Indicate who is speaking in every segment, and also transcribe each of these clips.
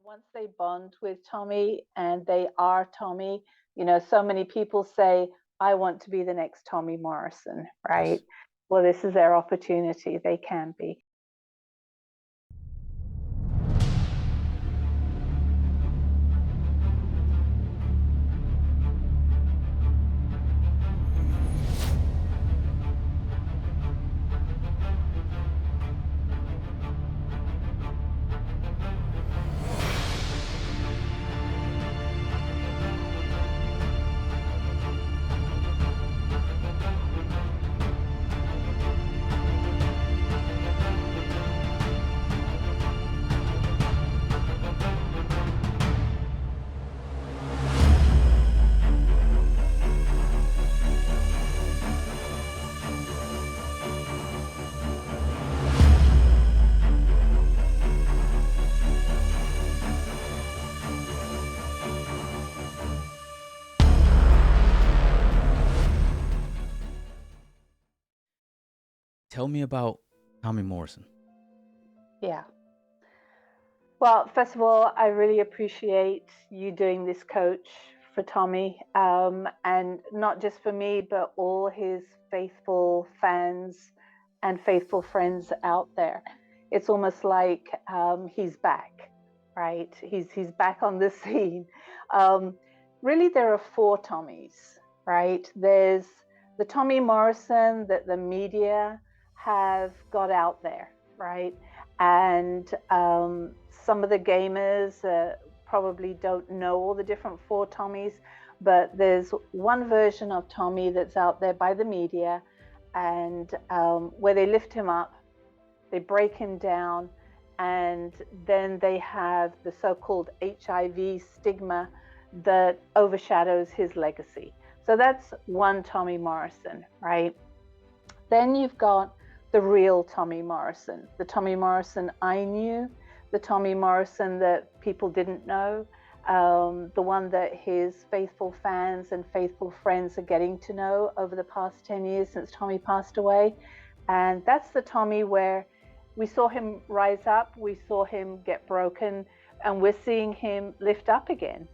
Speaker 1: Once they bond with Tommy and they are Tommy, so many people say, I want to be the next Tommy Morrison, right?
Speaker 2: Yes.
Speaker 1: Well, this is their opportunity. They can be.
Speaker 2: Tell me about Tommy Morrison.
Speaker 1: Yeah. Well, first of all, I really appreciate you doing this, Coach, for Tommy, and not just for me, but all his faithful fans and faithful friends out there. It's almost like he's back, right? He's back on the scene. Um, Really, there are four Tommies, right? There's the Tommy Morrison that the media have got out there, right? And some of the gamers probably don't know all the different four Tommies, but there's one version of Tommy that's out there by the media, and where they lift him up, they break him down, and then they have the so-called HIV stigma that overshadows his legacy. So that's one Tommy Morrison, right? Then you've got the real Tommy Morrison, the Tommy Morrison I knew, the Tommy Morrison that people didn't know, the one that his faithful fans and faithful friends are getting to know over the past 10 years since Tommy passed away. And that's the Tommy where we saw him rise up, we saw him get broken, and we're seeing him lift up again.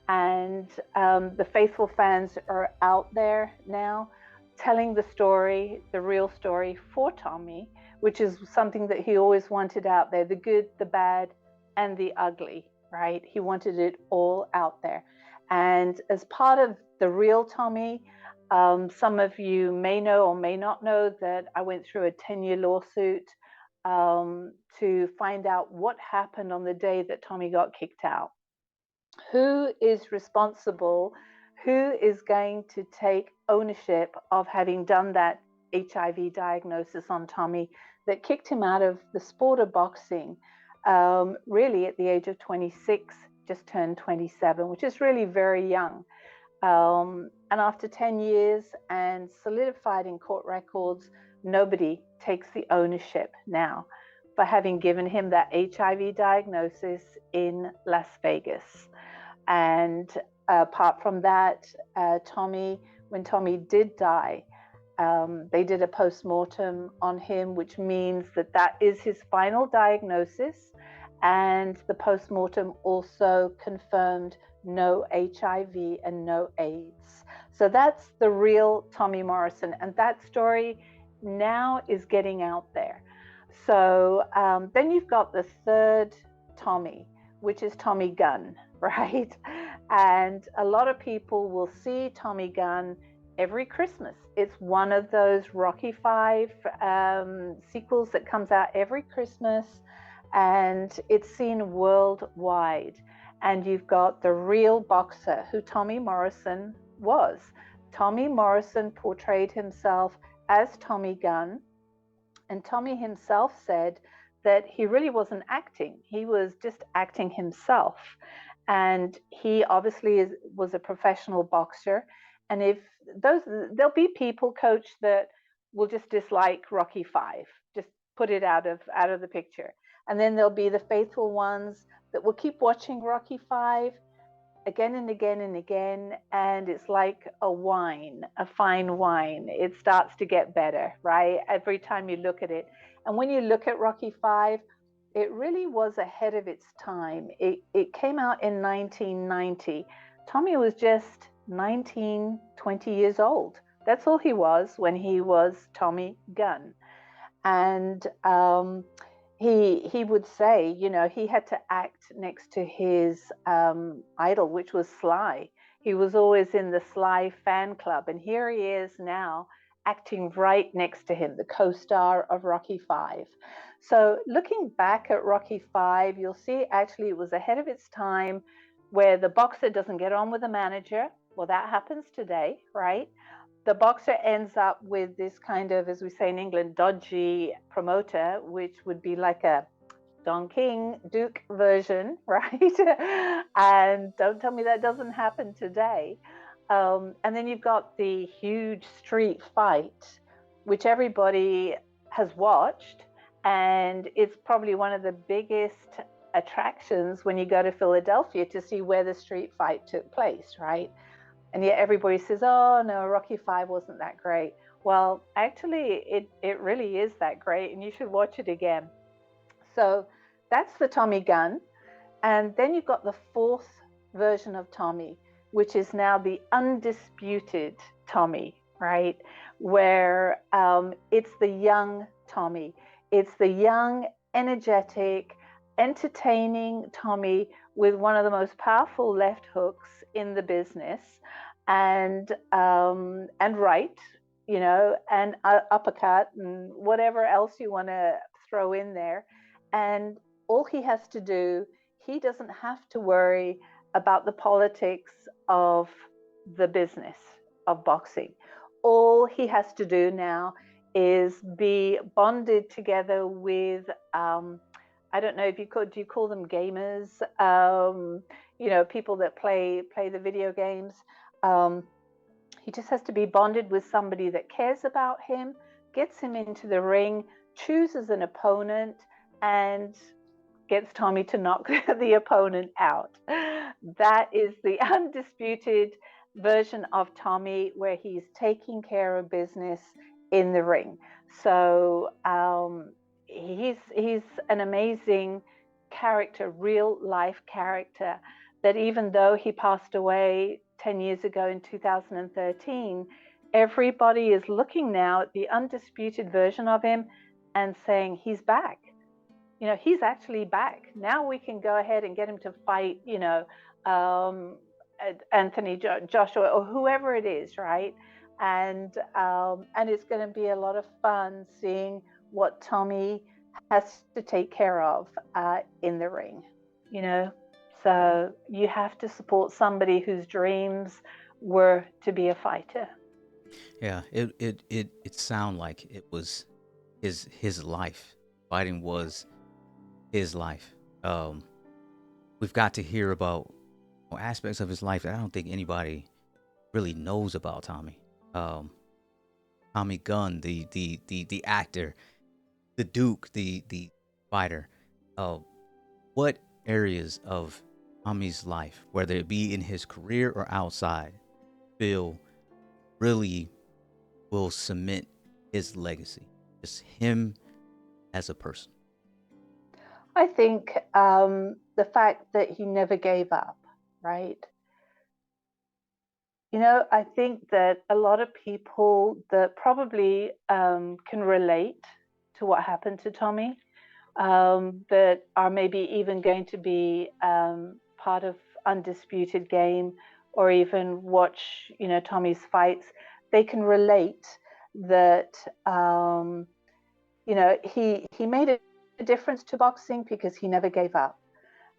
Speaker 1: And the faithful fans are out there now telling the story, the real story for Tommy, which is something that he always wanted out there, the good, the bad, and the ugly, right? He wanted it all out there. And as part of the real Tommy, some of you may know or may not know that I went through a 10-year lawsuit to find out what happened on the day that Tommy got kicked out. Who is responsible? Who is going to take ownership of having done that HIV diagnosis on Tommy that kicked him out of the sport of boxing, really at the age of 26, just turned 27, which is really very young. And after 10 years and solidified in court records, nobody takes the ownership now for having given him that HIV diagnosis in Las Vegas. And apart from that, when Tommy did die, they did a post-mortem on him, which means that that is his final diagnosis. And the post-mortem also confirmed no HIV and no AIDS. So that's the real Tommy Morrison. And that story now is getting out there. So then you've got the third Tommy, which is Tommy Gunn, right? And a lot of people will see Tommy Gunn every Christmas. It's one of those Rocky V sequels that comes out every Christmas, and it's seen worldwide. And you've got the real boxer who Tommy Morrison was. Tommy Morrison portrayed himself as Tommy Gunn, and Tommy himself said that he really wasn't acting. He was just acting himself. And he obviously was a professional boxer. And there'll be people, Coach, that will just dislike Rocky V, just put it out of the picture. And then there'll be the faithful ones that will keep watching Rocky V again and again and again. And it's like a wine, a fine wine. It starts to get better, right? Every time you look at it. And when you look at Rocky V, it really was ahead of its time. It came out in 1990. Tommy was just 19, 20 years old. That's all he was when he was Tommy Gunn. And he would say, you know, he had to act next to his idol, which was Sly. He was always in the Sly fan club, and here he is now acting right next to him, the co-star of Rocky Five. So looking back at Rocky Five, you'll see actually it was ahead of its time, where the boxer doesn't get on with the manager. Well, that happens today, right? The boxer ends up with this kind of, as we say in England, dodgy promoter, which would be like a Don King Duke version, right? And don't tell me that doesn't happen today. And then you've got the huge street fight, which everybody has watched, and it's probably one of the biggest attractions when you go to Philadelphia to see where the street fight took place, right? And yet everybody says, oh no, Rocky Five wasn't that great. Well, actually, it really is that great, and you should watch it again. So that's the Tommy Gunn. And then you've got the fourth version of Tommy, which is now the undisputed Tommy, right? Where it's the young Tommy. It's the young, energetic, entertaining Tommy with one of the most powerful left hooks in the business, and right, you know, and uppercut and whatever else you want to throw in there. And all he has to do, he doesn't have to worry about the politics of the business of boxing. All he has to do now is be bonded together with I don't know if you could, do you call them gamers? You know, people that play the video games. Um, he just has to be bonded with somebody that cares about him, gets him into the ring, chooses an opponent, and gets Tommy to knock the opponent out. That is the undisputed version of Tommy, where he's taking care of business in the ring. So he's an amazing character, real life character, that even though he passed away 10 years ago in 2013, everybody is looking now at the undisputed version of him and saying he's back. You know, he's actually back. Now we can go ahead and get him to fight, you know, Anthony Joshua or whoever it is, right? And it's going to be a lot of fun seeing what Tommy has to take care of in the ring, you know. So you have to support somebody whose dreams were to be a fighter.
Speaker 2: Yeah, it sounded like it was his life. Fighting was his life. We've got to hear about aspects of his life that I don't think anybody really knows about Tommy. Tommy Gunn, the actor, the Duke, the fighter. What areas of Tommy's life, whether it be in his career or outside, feel really will cement his legacy? Just him as a person.
Speaker 1: I think the fact that he never gave up, right? You know, I think that a lot of people that probably can relate to what happened to Tommy, that are maybe even going to be part of Undisputed Game or even watch, you know, Tommy's fights, they can relate that, you know, he made a difference to boxing because he never gave up.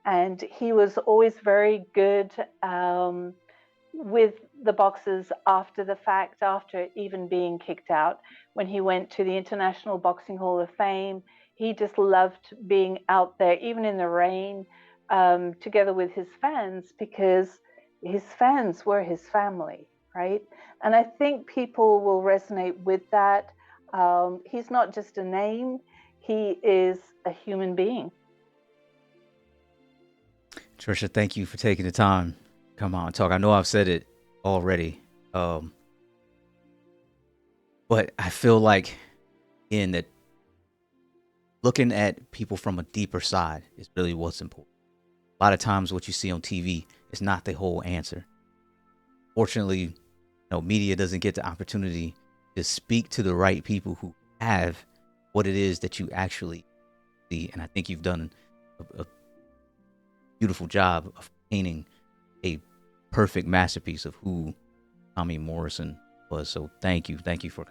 Speaker 1: And he was always very good with the boxers after the fact, after even being kicked out. When he went to the International Boxing Hall of Fame, he just loved being out there, even in the rain, together with his fans, because his fans were his family, right? And I think people will resonate with that. He's not just a name, he is a human being.
Speaker 2: Trisha, thank you for taking the time to come out and talk. I know I've said it already, but I feel like in that looking at people from a deeper side is really what's important. A lot of times, what you see on TV is not the whole answer. Fortunately, media doesn't get the opportunity to speak to the right people who have what it is that you actually see. And I think you've done a beautiful job of painting a perfect masterpiece of who Tommy Morrison was. So thank you for